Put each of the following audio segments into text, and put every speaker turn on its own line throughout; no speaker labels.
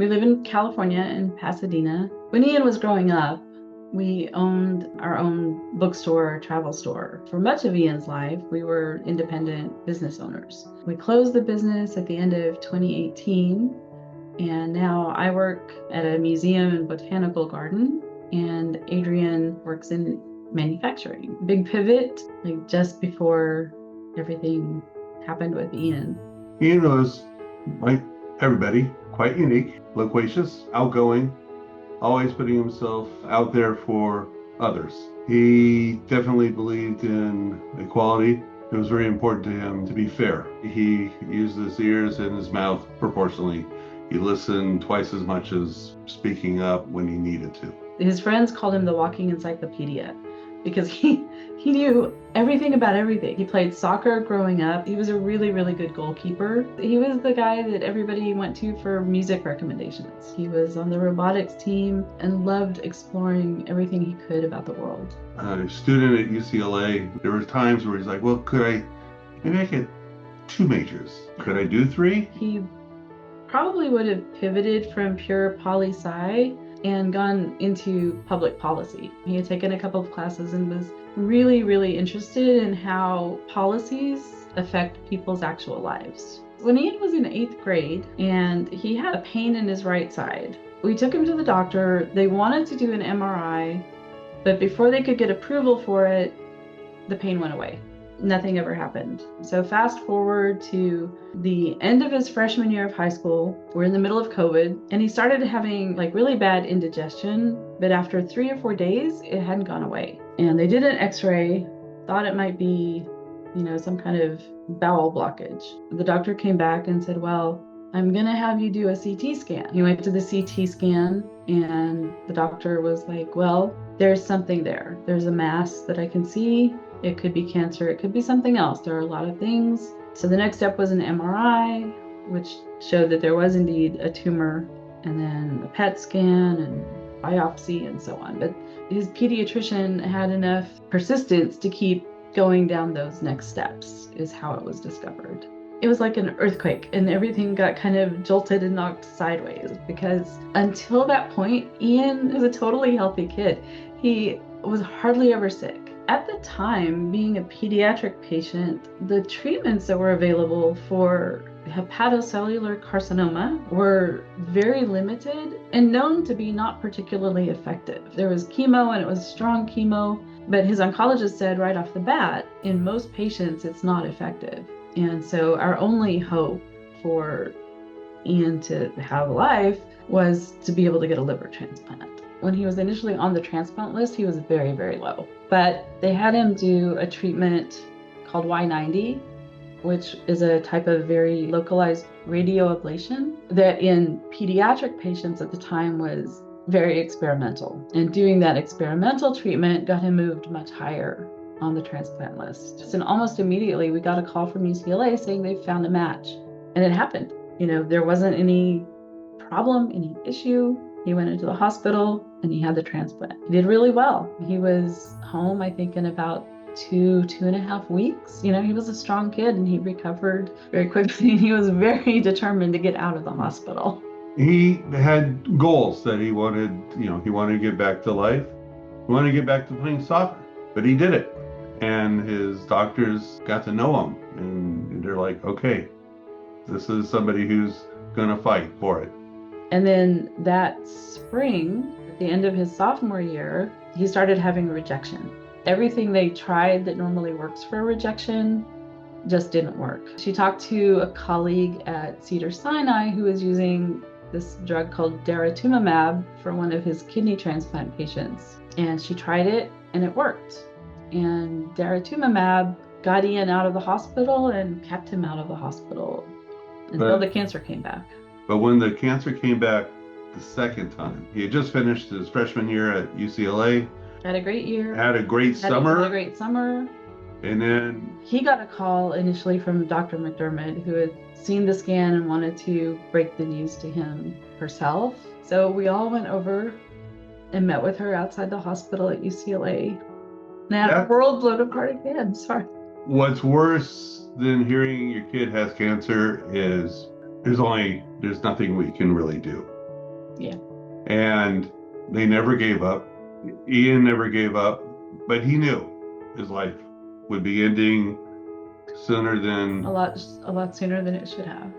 We live in California, in Pasadena. When Ian was growing up, we owned our own bookstore, travel store. For much of Ian's life, we were independent business owners. We closed the business at the end of 2018, and now I work at a museum and botanical garden, and Adrian works in manufacturing. Big pivot, like just before everything happened with Ian.
Ian was, like everybody, quite unique, loquacious, outgoing, always putting himself out there for others. He definitely believed in equality. It was very important to him to be fair. He used his ears and his mouth proportionally. He listened twice as much as speaking up when he needed to.
His friends called him the walking encyclopedia because he knew everything about everything. He played soccer growing up. He was a really, really good goalkeeper. He was the guy that everybody went to for music recommendations. He was on the robotics team and loved exploring everything he could about the world.
A student at UCLA, there were times where he's like, well, maybe I get 2 majors. Could I do 3?
He probably would have pivoted from pure poli-sci and gone into public policy. He had taken a couple of classes and was really, really interested in how policies affect people's actual lives. When Ian was in 8th grade and he had a pain in his right side, we took him to the doctor. They wanted to do an MRI, but before they could get approval for it, the pain went away. Nothing ever happened. So fast forward to the end of his freshman year of high school. We're in the middle of COVID, and he started having like really bad indigestion, but after 3 or 4 days, it hadn't gone away. And they did an x-ray, thought it might be, some kind of bowel blockage. The doctor came back and said, well, I'm gonna have you do a CT scan. He went to the CT scan, and the doctor was like, well, there's something there. There's a mass that I can see. It could be cancer, it could be something else. There are a lot of things. So the next step was an MRI, which showed that there was indeed a tumor, and then a PET scan and biopsy and so on. But his pediatrician had enough persistence to keep going down those next steps, is how it was discovered. It was like an earthquake, and everything got kind of jolted and knocked sideways, because until that point, Ian was a totally healthy kid. He was hardly ever sick. At the time, being a pediatric patient, the treatments that were available for hepatocellular carcinoma were very limited and known to be not particularly effective. There was chemo, and it was strong chemo, but his oncologist said right off the bat, in most patients, it's not effective. And so our only hope for Ian to have a life was to be able to get a liver transplant. When he was initially on the transplant list, he was very, very low. But they had him do a treatment called Y90, which is a type of very localized radioablation that in pediatric patients at the time was very experimental. And doing that experimental treatment got him moved much higher on the transplant list. And almost immediately we got a call from UCLA saying they found a match. And it happened. There wasn't any problem, any issue. He went into the hospital and he had the transplant. He did really well. He was home, I think, in about 2.5 weeks. He was a strong kid and he recovered very quickly. He was very determined to get out of the hospital.
He had goals that he wanted, he wanted to get back to life. He wanted to get back to playing soccer, but he did it. And his doctors got to know him, and they're like, okay, this is somebody who's gonna fight for it.
And then that spring, at the end of his sophomore year, he started having a rejection. Everything they tried that normally works for a rejection just didn't work. She talked to a colleague at Cedars-Sinai who was using this drug called daratumumab for one of his kidney transplant patients. And she tried it and it worked. And daratumumab got Ian out of the hospital and kept him out of the hospital until the cancer came back.
But when the cancer came back the second time, he had just finished his freshman year at UCLA.
Had a great year.
Had a great summer.
Had a great summer.
And then
he got a call initially from Dr. McDermott, who had seen the scan and wanted to break the news to him herself. So we all went over and met with her outside the hospital at UCLA. Now, the world blown apart again. Sorry.
What's worse than hearing your kid has cancer is there's nothing we can really do.
Yeah.
And they never gave up. Ian never gave up, but he knew his life would be ending sooner than
A lot sooner than it should have.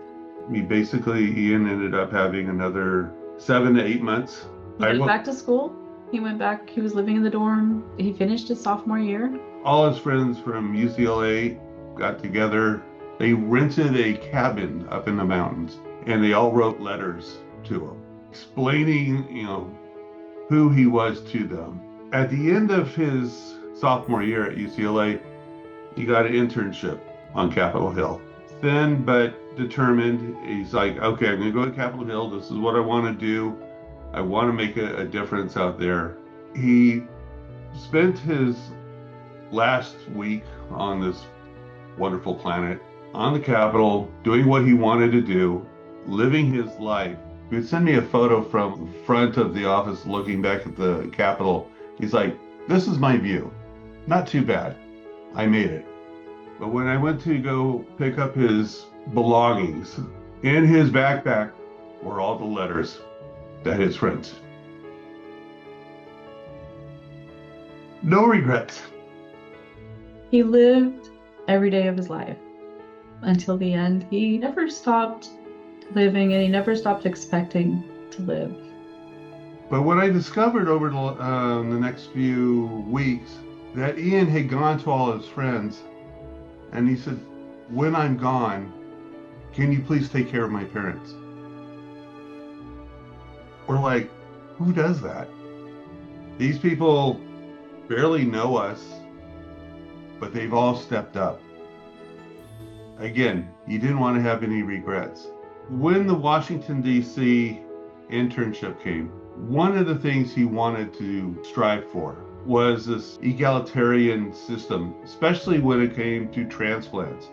Ian ended up having another 7 to 8 months.
He went back to school. He went back, he was living in the dorm. He finished his sophomore year.
All his friends from UCLA got together. They rented a cabin up in the mountains, and they all wrote letters to him, explaining, who he was to them. At the end of his sophomore year at UCLA, he got an internship on Capitol Hill. Thin but determined. He's like, okay, I'm going to go to Capitol Hill. This is what I want to do. I want to make a difference out there. He spent his last week on this wonderful planet, on the Capitol, doing what he wanted to do, living his life. He would send me a photo from the front of the office looking back at the Capitol. He's like, this is my view. Not too bad. I made it. But when I went to go pick up his belongings, in his backpack were all the letters that his friends. No regrets.
He lived every day of his life until the end. He never stopped living, and he never stopped expecting to live.
But what I discovered over the next few weeks, that Ian had gone to all his friends, and he said, when I'm gone, can you please take care of my parents? We're like, who does that? These people barely know us, but they've all stepped up. Again, he didn't want to have any regrets. When the Washington, D.C. internship came, one of the things he wanted to strive for was this egalitarian system, especially when it came to transplants.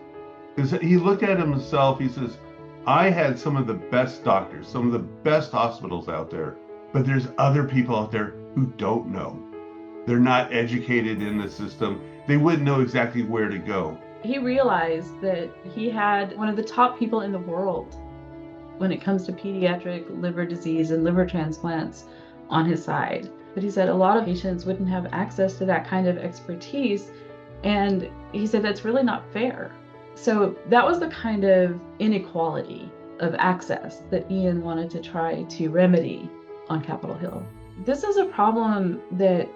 Because he looked at himself, he says, I had some of the best doctors, some of the best hospitals out there, but there's other people out there who don't know. They're not educated in the system. They wouldn't know exactly where to go.
He realized that he had one of the top people in the world when it comes to pediatric liver disease and liver transplants on his side. But he said a lot of patients wouldn't have access to that kind of expertise. And he said that's really not fair. So that was the kind of inequality of access that Ian wanted to try to remedy on Capitol Hill. This is a problem that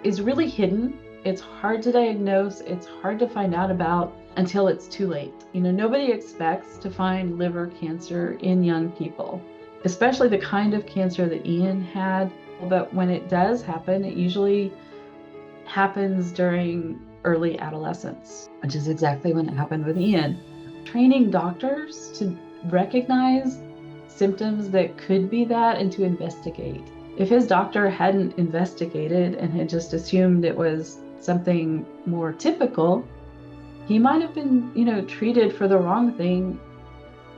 is really hidden. It's hard to diagnose. It's hard to find out about until it's too late. Nobody expects to find liver cancer in young people, especially the kind of cancer that Ian had. But when it does happen, it usually happens during early adolescence, which is exactly when it happened with Ian. Training doctors to recognize symptoms that could be that and to investigate. If his doctor hadn't investigated and had just assumed it was something more typical, he might have been, treated for the wrong thing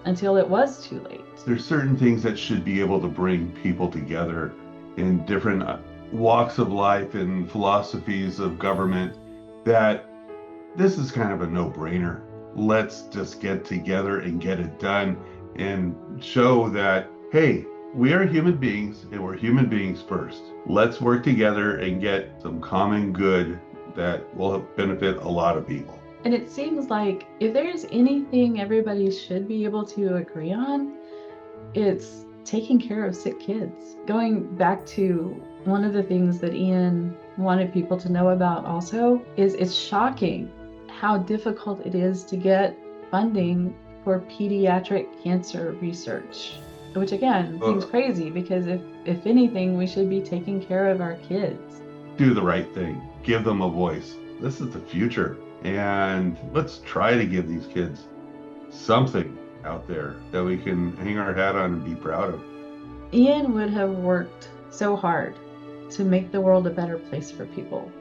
until it was too late.
There's certain things that should be able to bring people together in different walks of life and philosophies of government, that this is kind of a no-brainer. Let's just get together and get it done and show that, hey, we are human beings and we're human beings first. Let's work together and get some common good that will benefit a lot of people.
And it seems like if there's anything everybody should be able to agree on, it's taking care of sick kids. Going back to one of the things that Ian wanted people to know about also is it's shocking how difficult it is to get funding for pediatric cancer research, which again seems crazy because if anything, we should be taking care of our kids.
Do the right thing. Give them a voice. This is the future. And let's try to give these kids something out there that we can hang our hat on and be proud of.
Ian would have worked so hard to make the world a better place for people.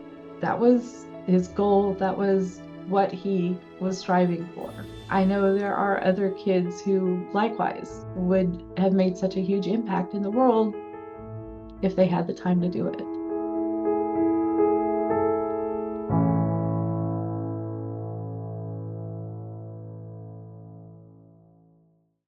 That was his goal. That was what he was striving for. I know there are other kids who likewise would have made such a huge impact in the world if they had the time to do it.